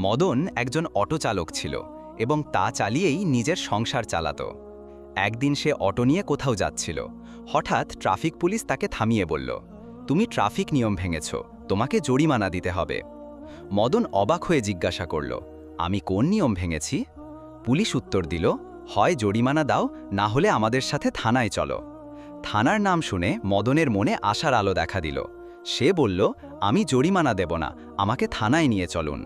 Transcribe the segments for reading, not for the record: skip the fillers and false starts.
মদন একজন অটো চালক ছিল এবং তা চালিয়েই নিজের সংসার চালাতো। একদিন সে অটো নিয়ে কোথাও যাচ্ছিল। হঠাৎ ট্রাফিক পুলিশ তাকে থামিয়ে বলল, তুমি ট্রাফিক নিয়ম ভেঙেছ, তোমাকে জরিমানা দিতে হবে। মদন অবাক হয়ে জিজ্ঞাসা করল, আমি কোন নিয়ম ভেঙেছি? পুলিশ উত্তর দিল, হয় জরিমানা দাও, না হলে আমাদের সাথে থানায় চলো। থানার নাম শুনে মদনের মনে আশার আলো দেখা দিল। সে বলল, আমি জরিমানা দেব না, আমাকে থানায় নিয়ে চলুন।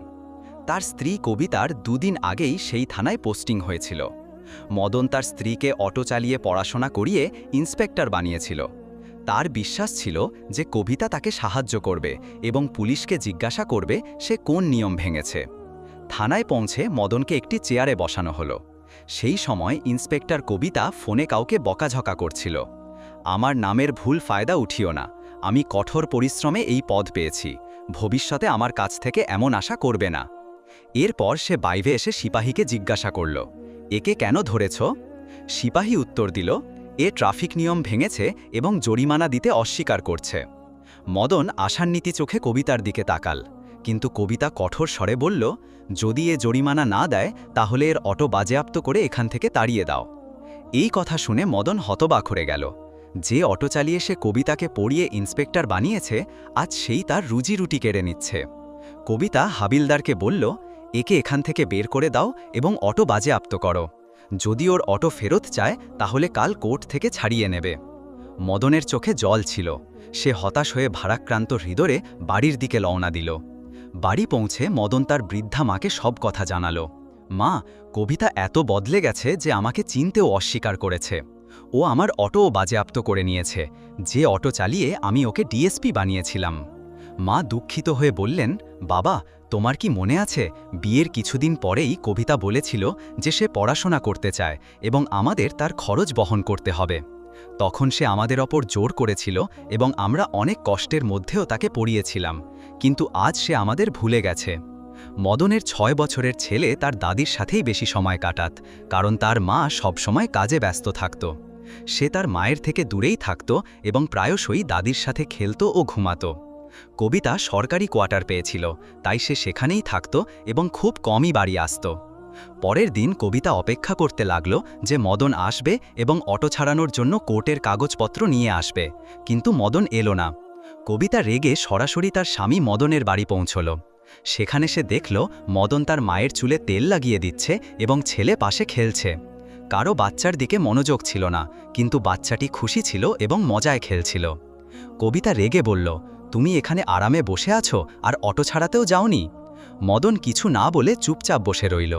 তার স্ত্রী কবিতার দুদিন আগেই সেই থানায় পোস্টিং হয়েছিল। মদন তার স্ত্রীকে অটো চালিয়ে পড়াশোনা করিয়ে ইন্সপেক্টর বানিয়েছিল। তার বিশ্বাস ছিল যে কবিতা তাকে সাহায্য করবে এবং পুলিশকে জিজ্ঞাসা করবে সে কোন নিয়ম ভেঙেছে। থানায় পৌঁছে মদনকে একটি চেয়ারে বসানো হলো। সেই সময় ইন্সপেক্টর কবিতা ফোনে কাউকে বকাঝকা করছিল। আমার নামের ভুল ফায়দা উঠিও না, আমি কঠোর পরিশ্রমে এই পদ পেয়েছি, ভবিষ্যতে আমার কাছ থেকে এমন আশা করবে না। এরপর সে বাইরে এসে সিপাহীকে জিজ্ঞাসা করল, একে কেন ধরেছ? সিপাহী উত্তর দিল, এ ট্রাফিক নিয়ম ভেঙেছে এবং জরিমানা দিতে অস্বীকার করছে। মদন আশান্বিত চোখে কবিতার দিকে তাকাল, কিন্তু কবিতা কঠোর স্বরে বলল, যদি এ জরিমানা না দেয় তাহলে এর অটো বাজেয়াপ্ত করে এখান থেকে তাড়িয়ে দাও। এই কথা শুনে মদন হতবাক হয়ে গেল। যে অটো চালিয়ে সে কবিতাকে পড়িয়ে ইন্সপেক্টর বানিয়েছে, আজ সেই তার রুজি রুটি কেড়ে নিচ্ছে। কবিতা হাবিলদারকে বলল, একে এখান থেকে বের করে দাও এবং অটো বাজেয়াপ্ত করো। যদি ওর অটো ফেরত চায় তাহলে কাল কোর্ট থেকে ছাড়িয়ে নেবে। মদনের চোখে জল ছিল। সে হতাশ হয়ে ভারাক্রান্ত হৃদয়ে বাড়ির দিকে রওনা দিল। বাড়ি পৌঁছে মদন তার বৃদ্ধা মাকে সব কথা জানালো। মা, কবিতা এত বদলে গেছে যে আমাকে চিনতেও অস্বীকার করেছে। ও আমার অটোও বাজেয়াপ্ত করে নিয়েছে, যে অটো চালিয়ে আমি ওকে ডিএসপি বানিয়েছিলাম। মা দুঃখিত হয়ে বললেন, বাবা, তোমার কি মনে আছে বিয়ের কিছুদিন পরেই কবিতা বলেছিল যে সে পড়াশোনা করতে চায় এবং আমাদের তার খরচ বহন করতে হবে। তখন সে আমাদের ওপর জোর করেছিল এবং আমরা অনেক কষ্টের মধ্যেও তাকে পড়িয়েছিলাম, কিন্তু আজ সে আমাদের ভুলে গেছে। মদনের ৬ বছরের ছেলে তার দাদির সাথেই বেশি সময় কাটাত, কারণ তার মা সবসময় কাজে ব্যস্ত থাকত। সে তার মায়ের থেকে দূরেই থাকত এবং প্রায়শই দাদির সাথে খেলত ও ঘুমাত। কবিতা সরকারি কোয়ার্টার পেয়েছিল, তাই সে সেখানেই থাকত এবং খুব কমই বাড়ি আসত। পরের দিন কবিতা অপেক্ষা করতে লাগল যে মদন আসবে এবং অটো ছাড়ানোর জন্য কোর্টের কাগজপত্র নিয়ে আসবে, কিন্তু মদন এলো না। কবিতা রেগে সরাসরি তার স্বামী মদনের বাড়ি পৌঁছল। সেখানে সে দেখল মদন তার মায়ের চুলে তেল লাগিয়ে দিচ্ছে এবং ছেলে পাশে খেলছে। কারো বাচ্চার দিকে মনোযোগ ছিল না, কিন্তু বাচ্চাটি খুশি ছিল এবং মজায় খেলছিল। কবিতা রেগে বলল, তুমি এখানে আরামে বসে আছো আর অটো ছাড়াতেও যাওনি? মদন কিছু না বলে চুপচাপ বসে রইল।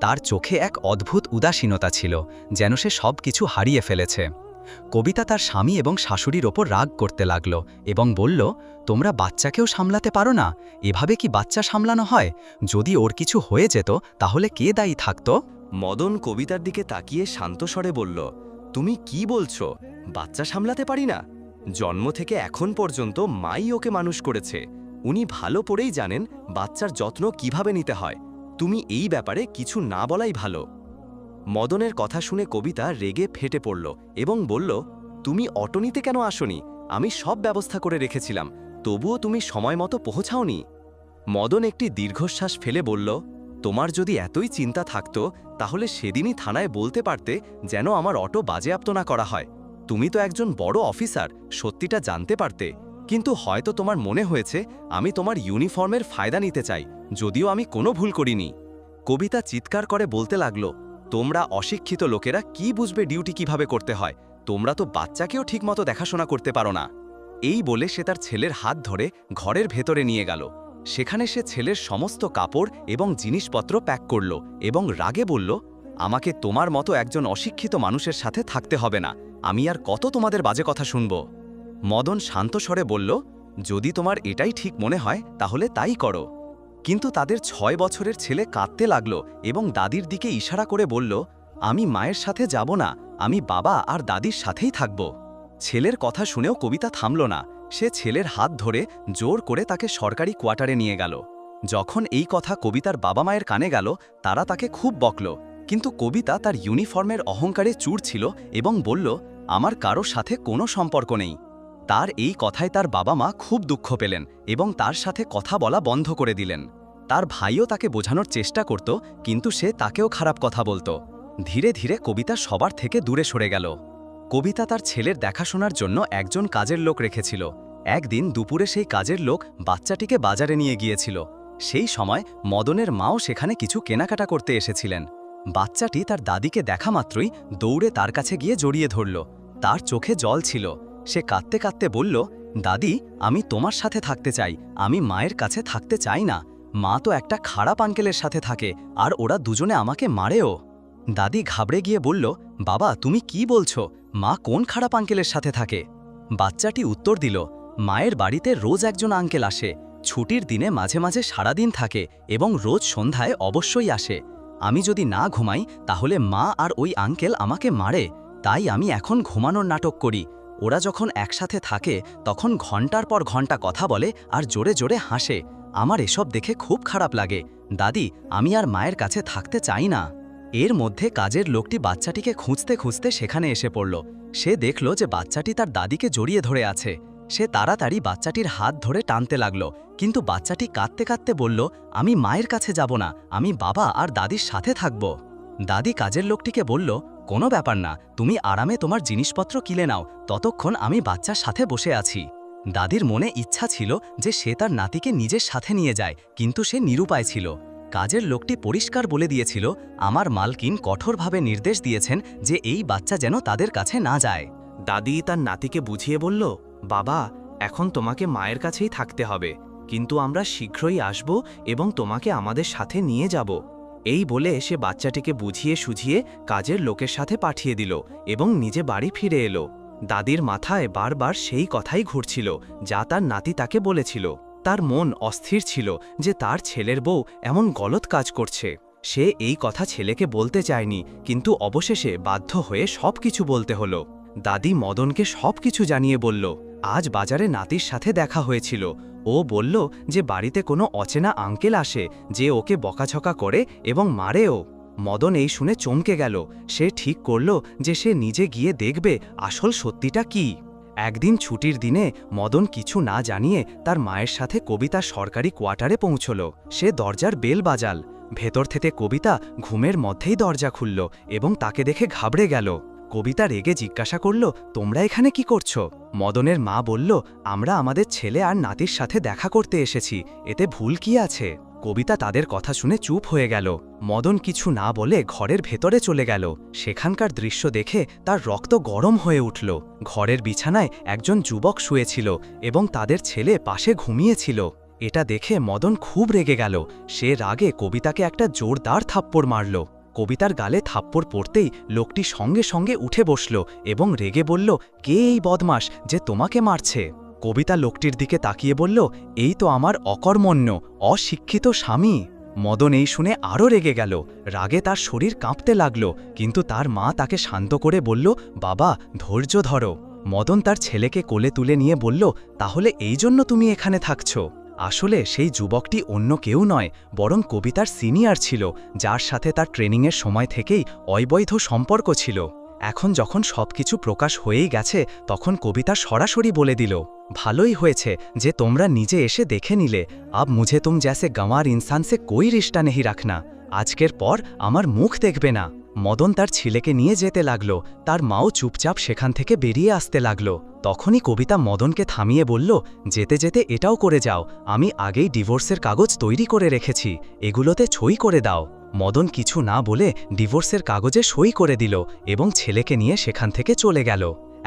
তার চোখে এক অদ্ভুত উদাসীনতা ছিল, যেন সে সব কিছু হারিয়ে ফেলেছে। কবিতা তার স্বামী এবং শাশুড়ির ওপর রাগ করতে লাগল এবং বলল, তোমরা বাচ্চাকেও সামলাতে পারো না? এভাবে কি বাচ্চা সামলানো হয়? যদি ওর কিছু হয়ে যেত তাহলে কে দায়ী থাকত? মদন কবিতার দিকে তাকিয়ে শান্ত স্বরে বলল, তুমি কি বলছো? বাচ্চা সামলাতে পারি না? জন্ম থেকে এখন পর্যন্ত মাই ওকে মানুষ করেছে। উনি ভালো করেই জানেন বাচ্চার যত্ন কিভাবে নিতে হয়। তুমি এই ব্যাপারে কিছু না বলাই ভালো। মদনের কথা শুনে কবিতা রেগে ফেটে পড়ল এবং বলল, তুমি অটো নিতে কেন আসনি? আমি সব ব্যবস্থা করে রেখেছিলাম, তবুও তুমি সময় মতো পৌঁছাওনি। মদন একটি দীর্ঘশ্বাস ফেলে বলল, তোমার যদি এতই চিন্তা থাকতো তাহলে সেদিনই থানায় বলতে পারতে যেন আমার অটো বাজেয়াপ্ত না করা হয়। তুমি তো একজন বড় অফিসার, সত্যিটা জানতে পারতে। কিন্তু হয়তো তোমার মনে হয়েছে আমি তোমার ইউনিফর্মের ফায়দা নিতে চাই, যদিও আমি কোনো ভুল করিনি। কবিতা চিৎকার করে বলতে লাগলো, তোমরা অশিক্ষিত লোকেরা কি বুঝবে ডিউটি কিভাবে করতে হয়? তোমরা তো বাচ্চাকেও ঠিকমতো দেখাশোনা করতে পারো না। এই বলে সে তার ছেলের হাত ধরে ঘরের ভেতরে নিয়ে গেল। সেখানে সে ছেলের সমস্ত কাপড় এবং জিনিসপত্র প্যাক করল এবং রাগে বলল, আমাকে তোমার মতো একজন অশিক্ষিত মানুষের সাথে থাকতে হবে না। আমি আর কত তোমাদের বাজে কথা শুনব? মদন শান্ত স্বরে বলল, যদি তোমার এটাই ঠিক মনে হয় তাহলে তাই করো। কিন্তু তাদের ৬ বছরের ছেলে কাঁদতে লাগল এবং দাদির দিকে ইশারা করে বলল, আমি মায়ের সাথে যাব না, আমি বাবা আর দাদির সাথেই থাকব। ছেলের কথা শুনেও কবিতা থামল না। সে ছেলের হাত ধরে জোর করে তাকে সরকারি কোয়ার্টারে নিয়ে গেল। যখন এই কথা কবিতার বাবা মায়ের কানে গেল, তারা তাকে খুব বকল, কিন্তু কবিতা তার ইউনিফর্মের অহংকারে চুরছিল এবং বলল, আমার কারোর সাথে কোনো সম্পর্ক নেই। তার এই কথায় তার বাবা মা খুব দুঃখ পেলেন এবং তার সাথে কথা বলা বন্ধ করে দিলেন। তার ভাইও তাকে বোঝানোর চেষ্টা করত, কিন্তু সে তাকেও খারাপ কথা বলতো। ধীরে ধীরে কবিতা সবার থেকে দূরে সরে গেল। কবিতা তার ছেলের দেখাশোনার জন্য একজন কাজের লোক রেখেছিল। একদিন দুপুরে সেই কাজের লোক বাচ্চাটিকে বাজারে নিয়ে গিয়েছিল। সেই সময় মদনের মাও সেখানে কিছু কেনাকাটা করতে এসেছিলেন। বাচ্চাটি তার দাদিকে দেখা মাত্রই দৌড়ে তার কাছে গিয়ে জড়িয়ে ধরল। তার চোখে জল ছিল। সে কাঁদতে কাঁদতে বলল, দাদি, আমি তোমার সাথে থাকতে চাই, আমি মায়ের কাছে থাকতে চাই না। মা তো একটা খারাপ আঙ্কেলের সাথে থাকে, আর ওরা দুজনে আমাকে মারেও। দাদি ঘাবড়ে গিয়ে বলল, বাবা, তুমি কি বলছো? মা কোন খারাপ আঙ্কেলের সাথে থাকে? বাচ্চাটি উত্তর দিল, মায়ের বাড়িতে রোজ একজন আঙ্কেল আসে, ছুটির দিনে মাঝে মাঝে সারাদিন থাকে এবং রোজ সন্ধ্যায় অবশ্যই আসে। আমি যদি না ঘুমাই তাহলে মা আর ওই আঙ্কেল আমাকে মারে, তাই আমি এখন ঘুমানোর নাটক করি। ওরা যখন একসাথে থাকে তখন ঘন্টার পর ঘন্টা কথা বলে আর জোরে জোরে হাসে। আমার এসব দেখে খুব খারাপ লাগে। দাদি, আমি আর মায়ের কাছে থাকতে চাই না। এর মধ্যে কাজের লোকটি বাচ্চাটিকে খুঁজতে খুঁজতে সেখানে এসে পড়ল। সে দেখল যে বাচ্চাটি তার দাদিকে জড়িয়ে ধরে আছে। সে তাড়াতাড়ি বাচ্চাটির হাত ধরে টানতে লাগল, কিন্তু বাচ্চাটি কাঁদতে কাঁদতে বলল, আমি মায়ের কাছে যাব না, আমি বাবা আর দাদির সাথে থাকব। দাদি কাজের লোকটিকে বলল, কোনো ব্যাপার না, তুমি আরামে তোমার জিনিসপত্র কিনে নাও, ততক্ষণ আমি বাচ্চার সাথে বসে আছি। দাদির মনে ইচ্ছা ছিল যে সে তার নাতিকে নিজের সাথে নিয়ে যায়, কিন্তু সে নিরুপায় ছিল। কাজের লোকটি পরিষ্কার বলে দিয়েছিল, আমার মালকিন কঠোরভাবে নির্দেশ দিয়েছেন যে এই বাচ্চা যেন তাদের কাছে না যায়। দাদি তার নাতিকে বুঝিয়ে বলল, বাবা, এখন তোমাকে মায়ের কাছেই থাকতে হবে, কিন্তু আমরা শীঘ্রই আসব এবং তোমাকে আমাদের সাথে নিয়ে যাব। এই বলে সে বাচ্চাটিকে বুঝিয়ে সুঝিয়ে কাজের লোকের সাথে পাঠিয়ে দিল এবং নিজে বাড়ি ফিরে এলো। দাদির মাথায় বারবার সেই কথাই ঘুরছিল যা তার নাতি তাকে বলেছিল। তার মন অস্থির ছিল যে তার ছেলের বউ এমন গলত কাজ করছে। সে এই কথা ছেলেকে বলতে চায়নি, কিন্তু অবশেষে বাধ্য হয়ে সব কিছু বলতে হলো। দাদি মদনকে সব কিছু জানিয়ে বলল, আজ বাজারে নাতির সাথে দেখা হয়েছিল। ও বলল যে বাড়িতে কোনো অচেনা আঙ্কেল আসে যে ওকে বকাঝকা করে এবং মারেও। মদন এই শুনে চমকে গেল। সে ঠিক করল যে সে নিজে গিয়ে দেখবে আসল সত্যিটা কি। একদিন ছুটির দিনে মদন কিছু না জানিয়ে তার মায়ের সাথে কবিতা সরকারি কোয়ার্টারে পৌঁছল। সে দরজার বেল বাজাল। ভেতর থেকে কবিতা ঘুমের মধ্যেই দরজা খুলল এবং তাকে দেখে ঘাবড়ে গেল। কবিতা রেগে জিজ্ঞাসা করল, তোমরা এখানে কি করছো? মদনের মা বলল, আমরা আমাদের ছেলে আর নাতির সাথে দেখা করতে এসেছি, এতে ভুল কি আছে? কবিতা তাদের কথা শুনে চুপ হয়ে গেল। মদন কিছু না বলে ঘরের ভেতরে চলে গেল। সেখানকার দৃশ্য দেখে তার রক্ত গরম হয়ে উঠল। ঘরের বিছানায় একজন যুবক শুয়েছিল এবং তাদের ছেলে পাশে ঘুমিয়েছিল। এটা দেখে মদন খুব রেগে গেল। সে রাগে কবিতাকে একটা জোরদার থাপ্পড় মারল। কবিতার গালে থাপ্পড় পড়তেই লোকটি সঙ্গে সঙ্গে উঠে বসল এবং রেগে বলল, কে এই বদমাশ যে তোমাকে মারছে? কবিতা লোকটির দিকে তাকিয়ে বলল, এই তো আমার অকর্মণ্য অশিক্ষিত স্বামী। মদন এই শুনে আরও রেগে গেল। রাগে তার শরীর কাঁপতে লাগল, কিন্তু তার মা তাকে শান্ত করে বলল, বাবা, ধৈর্য ধরো। মদন তার ছেলেকে কোলে তুলে নিয়ে বলল, তাহলে এই জন্য তুমি এখানে থাকছো? আসলে সেই যুবকটি অন্য কেউ নয়, বরং কবিতার সিনিয়র ছিল, যার সাথে তার ট্রেনিংয়ের সময় থেকেই অবৈধ সম্পর্ক ছিল। এখন যখন সবকিছু প্রকাশ হয়েই গেছে তখন কবিতা সরাসরি বলে দিল, ভালোই হয়েছে যে তোমরা নিজে এসে দেখে নিলে। আব মুঝে তুম জैसे गंवार इंसान से कोई रिश्ता नहीं रखना। আজকের পর আমার মুখ দেখবে না। মদন তার ছেলেকে নিয়ে যেতে লাগলো। তার মাও চুপচাপ সেখান থেকে বেরিয়ে আসতে লাগলো। তখনই কবিতা মদনকে থামিয়ে বলল, যেতে যেতে এটাও করে যাও, আমি আগেই ডিভোর্সের কাগজ তৈরি করে রেখেছি, এগুলোতে সই করে দাও। মদন কিছু না বলে ডিভোর্সের কাগজে সই করে দিল এবং ছেলেকে নিয়ে সেখান থেকে চলে গেল।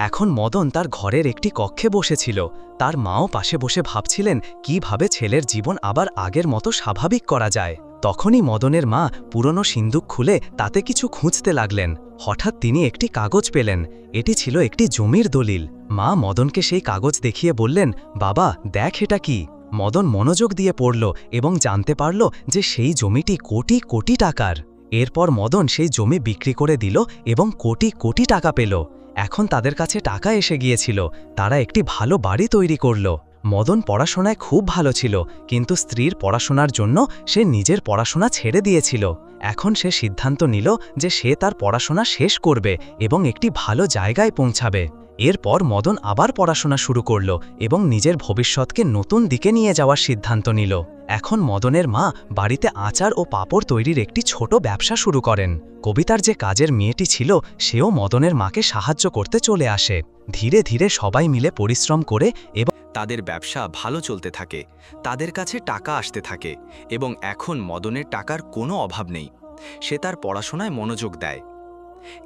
এখন মদন তার ঘরের একটি কক্ষে বসেছিল। তার মাও পাশে বসে ভাবছিলেন কিভাবে ছেলের জীবন আবার আগের মতো স্বাভাবিক করা যায়। তখনই মদনের মা পুরনো সিন্দুক খুলে তাতে কিছু খুঁজতে লাগলেন। হঠাৎ তিনি একটি কাগজ পেলেন। এটি ছিল একটি জমির দলিল। মা মদনকে সেই কাগজ দেখিয়ে বললেন, বাবা, দেখ এটা কি? মদন মনোযোগ দিয়ে পড়ল এবং জানতে পারল যে সেই জমিটি কোটি কোটি টাকার। এরপর মদন সেই জমি বিক্রি করে দিল এবং কোটি কোটি টাকা পেল। এখন তাদের কাছে টাকা এসে গিয়েছিল। তারা একটি ভালো বাড়ি তৈরি করল। মদন পড়াশোনায় খুব ভালো ছিল, কিন্তু স্ত্রীর পড়াশোনার জন্য সে নিজের পড়াশোনা ছেড়ে দিয়েছিল। এখন সে সিদ্ধান্ত নিল যে সে তার পড়াশোনা শেষ করবে এবং একটি ভালো জায়গায় পৌঁছাবে। এরপর মদন আবার পড়াশোনা শুরু করল এবং নিজের ভবিষ্যৎকে নতুন দিকে নিয়ে যাওয়ার সিদ্ধান্ত নিল। এখন মদনের মা বাড়িতে আচার ও পাঁপড় তৈরির একটি ছোট ব্যবসা শুরু করেন। কবিতার যে কাজের মেয়েটি ছিল সেও মদনের মাকে সাহায্য করতে চলে আসে। ধীরে ধীরে সবাই মিলে পরিশ্রম করে এবং তাদের ব্যবসা ভালো চলতে থাকে, তাদের কাছে টাকা আসতে থাকে এবং এখন মদনের টাকার কোনো অভাব নেই। সে তার পড়াশোনায় মনোযোগ দেয়।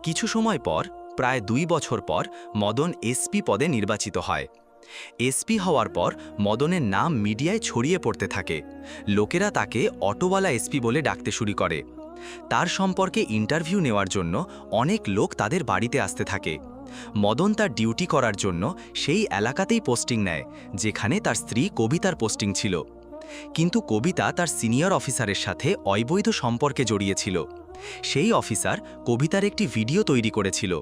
কিছু সময় পর, প্রায় 2 বছর পর, মদন এসপি পদে নির্বাচিত হয়। এসপি হওয়ার পর মদনের নাম মিডিয়ায় ছড়িয়ে পড়তে থাকে। লোকেরা তাকে অটোওয়ালা এসপি বলে ডাকতে শুরু করে। তার সম্পর্কে ইন্টারভিউ নেওয়ার জন্য অনেক লোক তাদের বাড়িতে আসতে থাকে। মদন তার ডিউটি করার জন্য সেই এলাকাতেই পোস্টিং নেয় যেখানে তার স্ত্রী কবিতার পোস্টিং ছিল। কিন্তু কবিতা তার সিনিয়র অফিসারের সাথে অবৈধ সম্পর্কে জড়িয়েছিল। সেই অফিসার কবিতার একটি ভিডিও তৈরি করেছিল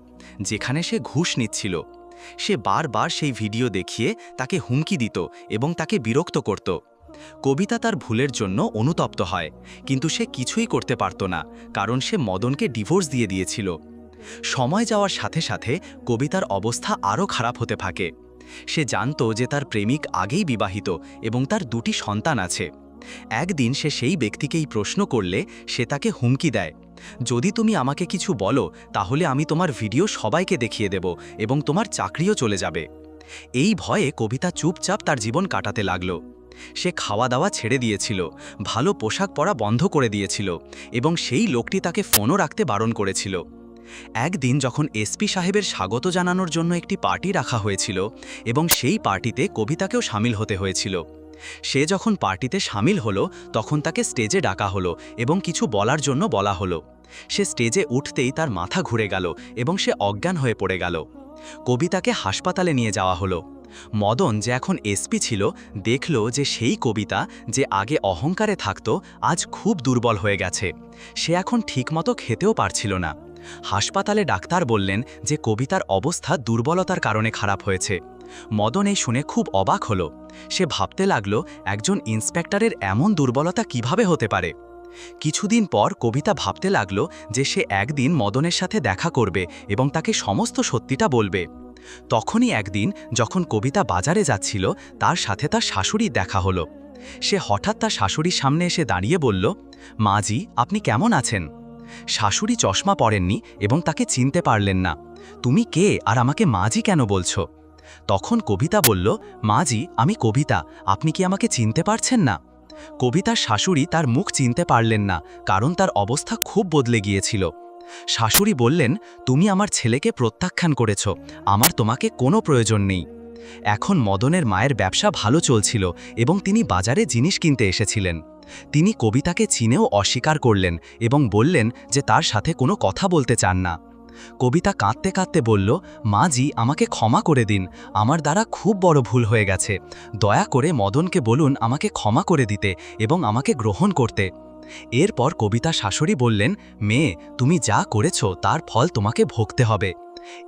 যেখানে সে ঘুষ নিচ্ছিল। সে বারবার সেই ভিডিও দেখিয়ে তাকে হুমকি দিত এবং তাকে বিরক্ত করত। কবিতা তার ভুলের জন্য অনুতপ্ত হয়, কিন্তু সে কিছুই করতে পারত না, কারণ সে মদনকে ডিভোর্স দিয়ে দিয়েছিল। সময় যাওয়ার সাথে সাথে কবিতার অবস্থা আরও খারাপ হতে থাকে। সে জানত যে তার প্রেমিক আগেই বিবাহিত এবং তার 2টি সন্তান আছে। একদিন সে সেই ব্যক্তিকেই প্রশ্ন করলে সে তাকে হুমকি দেয়, যদি তুমি আমাকে কিছু বলো তাহলে আমি তোমার ভিডিও সবাইকে দেখিয়ে দেব এবং তোমার চাকরিও চলে যাবে। এই ভয়ে কবিতা চুপচাপ তার জীবন কাটাতে লাগল। সে খাওয়া দাওয়া ছেড়ে দিয়েছিল, ভালো পোশাক পরা বন্ধ করে দিয়েছিল এবং সেই লোকটি তাকে ফোনও রাখতে বারণ করেছিল। একদিন যখন এসপি সাহেবের স্বাগত জানানোর জন্য একটি পার্টি রাখা হয়েছিল এবং সেই পার্টিতে কবিতাকেও সামিল হতে হয়েছিল। সে যখন পার্টিতে সামিল হলো তখন তাকে স্টেজে ডাকা হলো এবং কিছু বলার জন্য বলা হলো। সে স্টেজে উঠতেই তার মাথা ঘুরে গেল এবং সে অজ্ঞান হয়ে পড়ে গেল। কবিতাকে হাসপাতালে নিয়ে যাওয়া হলো। মদন, যে এখন এসপি ছিল, দেখল যে সেই কবিতা যে আগে অহংকারে থাকত আজ খুব দুর্বল হয়ে গেছে। সে এখন ঠিকমতো খেতেও পারছিল না। হাসপাতালে ডাক্তার বললেন যে কবিতার অবস্থা দুর্বলতার কারণে খারাপ হয়েছে। মদন এই শুনে খুব অবাক হলো। সে ভাবতে লাগল একজন ইন্সপেক্টরের এমন দুর্বলতা কিভাবে হতে পারে। কিছুদিন পর কবিতা ভাবতে লাগল যে সে একদিন মদনের সাথে দেখা করবে এবং তাকে সমস্ত সত্যিটা বলবে। তখনই একদিন যখন কবিতা বাজারে যাচ্ছিল তার সাথে তার শাশুড়ি দেখা হলো। সে হঠাৎ তার শাশুড়ির সামনে এসে দাঁড়িয়ে বলল, মাজি, আপনি কেমন আছেন? শাশুড়ি চশমা পরেননি এবং তাকে চিনতে পারলেন না। তুমি কে আর আমাকে মাজি কেন বলছো? তখন কবিতা বলল, মাজি, আমি কবিতা, আপনি কি আমাকে চিনতে পারছেন না? কবিতার শাশুড়ি তার মুখ চিনতে পারলেন না, কারণ তার অবস্থা খুব বদলে গিয়েছিল। শাশুড়ি বললেন, তুমি আমার ছেলেকে প্রত্যাখ্যান করেছ, আমার তোমাকে কোনো প্রয়োজন নেই। এখন মদনের মায়ের ব্যবসা ভালো চলছিল এবং তিনি বাজারে জিনিস কিনতে এসেছিলেন। তিনি কবিতাকে চিনেও অস্বীকার করলেন এবং বললেন যে তার সাথে কোনো কথা বলতে চান না। কবিতা কাঁদতে কাঁদতে বলল, মাজি, আমাকে ক্ষমা করে দিন, আমার দ্বারা খুব বড় ভুল হয়ে গেছে। দয়া করে মদনকে বলুন আমাকে ক্ষমা করে দিতে এবং আমাকে গ্রহণ করতে। এরপর কবিতা শাশুড়ি বললেন, মেয়ে, তুমি যা করেছ তার ফল তোমাকে ভোগতে হবে।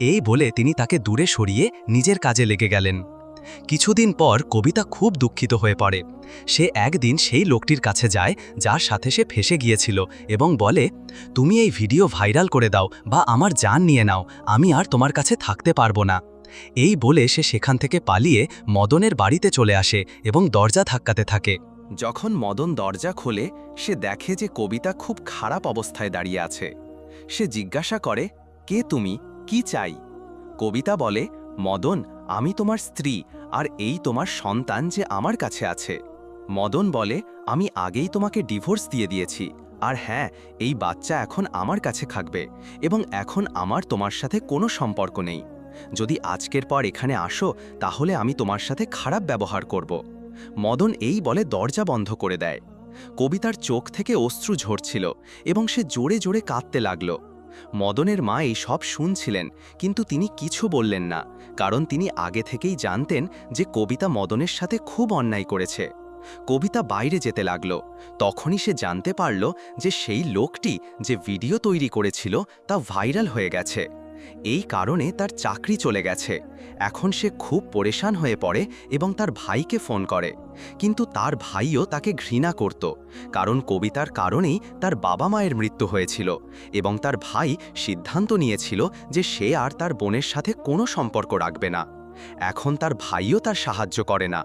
এই বলে তিনি তাকে দূরে সরিয়ে নিজের কাজে লেগে গেলেন। কিছুদিন পর কবিতা খুব দুঃখিত হয়ে পড়ে। সে একদিন সেই লোকটির কাছে যায় যার সাথে সে ফেঁসে গিয়েছিল এবং বলে, তুমি এই ভিডিও ভাইরাল করে দাও বা আমার জান নিয়ে নাও, আমি আর তোমার কাছে থাকতে পারবো না। এই বলে সে সেখান থেকে পালিয়ে মদনের বাড়িতে চলে আসে এবং দরজা ধাক্কাতে থাকে। যখন মদন দরজা খোলে সে দেখে যে কবিতা খুব খারাপ অবস্থায় দাঁড়িয়ে আছে। সে জিজ্ঞাসা করে, কে তুমি, কি চাই? কবিতা বলে, মদন, আমি তোমার স্ত্রী আর এই তোমার সন্তান যে আমার কাছে আছে। মদন বলে, আমি আগেই তোমাকে ডিভোর্স দিয়ে দিয়েছি, আর হ্যাঁ, এই বাচ্চা এখন আমার কাছে থাকবে এবং এখন আমার তোমার সাথে কোনো সম্পর্ক নেই। যদি আজকের পর এখানে আসো তাহলে আমি তোমার সাথে খারাপ ব্যবহার করব। মদন এই বলে দরজা বন্ধ করে দেয়। কবিতার চোখ থেকে অশ্রু ঝরছিল এবং সে জোরে জোরে কাঁদতে লাগল। মদনের মা এই সব শুনছিলেন, কিন্তু তিনি কিছু বললেন না, কারণ তিনি আগে থেকেই জানতেন যে কবিতা মদনের সাথে খুব অন্যায় করেছে। কবিতা বাইরে যেতে লাগল। তখনই সে জানতে পারল যে সেই লোকটি যে ভিডিও তৈরি করেছিল তা ভাইরাল হয়ে গেছে। এই কারণে তার চাকরি চলে গেছে। এখন সে খুব পরেশান হয়ে পড়ে এবং তার ভাইকে ফোন করে। কিন্তু তার ভাইও তাকে ঘৃণা করত, কারণ কবিতার কারণেই তার বাবা মায়ের মৃত্যু হয়েছিল এবং তার ভাই সিদ্ধান্ত নিয়েছিল যে সে আর তার বোনের সাথে কোনো সম্পর্ক রাখবে না। এখন তার ভাইও তার সাহায্য করে না।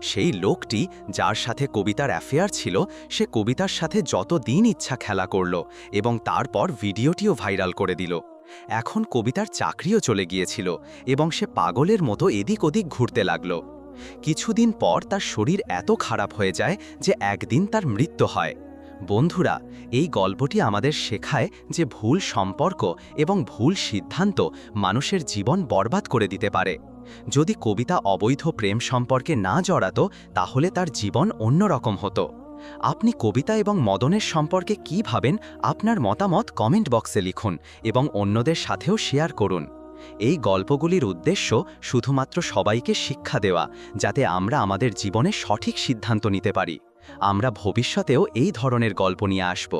সেই লোকটি যার সাথে কবিতার অ্যাফেয়ার ছিল, সে কবিতার সাথে যত দিন ইচ্ছা খেলা করল এবং তারপর ভিডিওটিও ভাইরাল করে দিল। এখন কবিতার চাকরিও চলে গিয়েছিল এবং সে পাগলের মতো এদিক ওদিক ঘুরতে লাগল। কিছুদিন পর তার শরীর এত খারাপ হয়ে যায় যে একদিন তার মৃত্যু হয়। বন্ধুরা, এই গল্পটি আমাদের শেখায় যে ভুল সম্পর্ক এবং ভুল সিদ্ধান্ত মানুষের জীবন বরবাদ করে দিতে পারে। যদি কবিতা অবৈধ প্রেম সম্পর্কে না জড়াতো, তাহলে তার জীবন অন্যরকম হতো। আপনি কবিতা এবং মদনের সম্পর্কে কী ভাবেন, আপনার মতামত কমেন্ট বক্সে লিখুন এবং অন্যদের সাথেও শেয়ার করুন। এই গল্পগুলির উদ্দেশ্য শুধুমাত্র সবাইকে শিক্ষা দেওয়া, যাতে আমরা আমাদের জীবনে সঠিক সিদ্ধান্ত নিতে পারি। আমরা ভবিষ্যতেও এই ধরনের গল্প নিয়ে আসব।